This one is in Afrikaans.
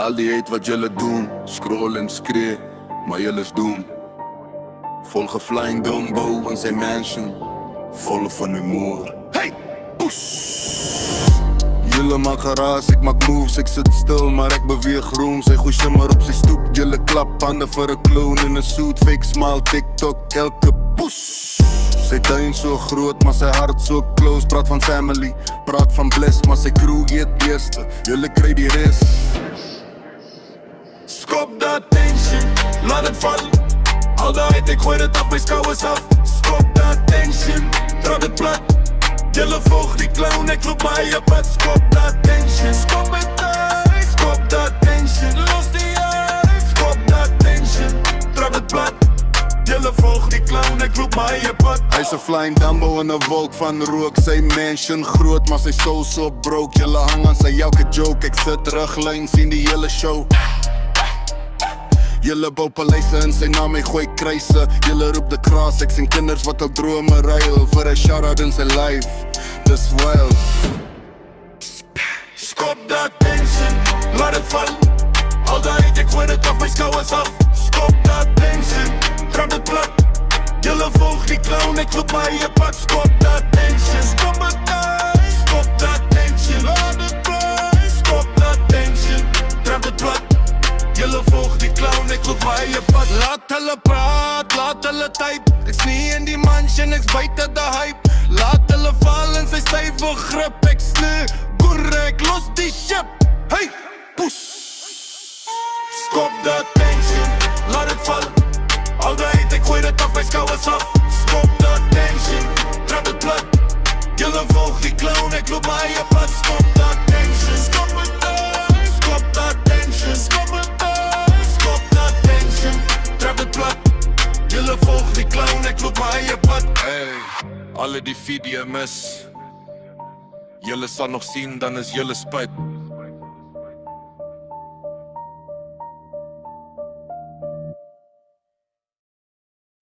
Al die hate wat julle doen, scroll en skree, maar julle is doom. Volge flying Dumbo in zijn mansion, volle van humor. Hey, poes! Julle maak geraas, ik maak moves, ik zit stil, maar ik beweeg roem. Zij gooi shimmer op zijn stoep, julle klap handen voor een clown in een suit. Fake smile, TikTok, elke poes. Sy tuin so groot, maar sy hart so close. Praat van family, praat van bliss, maar sy crew eet eerste. Julle kry die rest. Skop dat tension, laat het val. Al die hate, ik gooi het af, my skouwers af. Skop dat tension, trap het plat. Julle volg die clown, ek loop my eie pad. Skop dat tension, skop het uit. Skop dat tension, los die uit. Skop dat tension, trap het plat. Julle volg die clown, ek loop my eie pad. Hy's 'n flying Dumbo in 'n wolk van rook. Sy mansion groot, maar sy soul so broke. Julle hang aan sy elke joke, ek sit teruglyn, sien die hele show. Julle bou paleise in sy naam, hy gooi kruise. Julle roep de kraas, ek sien kinders wat al drome ruil vir 'n shout-out in sy life, dis wild. Skop dat tension, laat het val. Al die hate, ek gooi het af, my skouwers af. Skop dat tension, trap het plat. Julle volg die clown, ek loop my eie pad. Skop dat tension, skop het uit. Skop dat tension, laat het bly. Skop dat tension, trap het plat. Julle volg die clown, ek loop my eie pad. Laat hulle praat, laat hulle type. Ek's nie in die mansion, ek's buite de hype. Laat hulle val in sy stywe grip. Ek slee, boer, ek los die ship. Hey, push. Skop dat tension, laat het val. Al die hate, ek gooi dit af, my skouwers af. Skop dat tension, trap het plat. Julle volg die clown, ek loop my eie pad. Skop dat tension, skop het uit. Skop dat tension, skop het uit. Skop dat tension, trap het plat. Julle volg die clown, ek loop my eie pad. Hey, alle die video's mis. Julle sal nog sien, dan is julle spyt.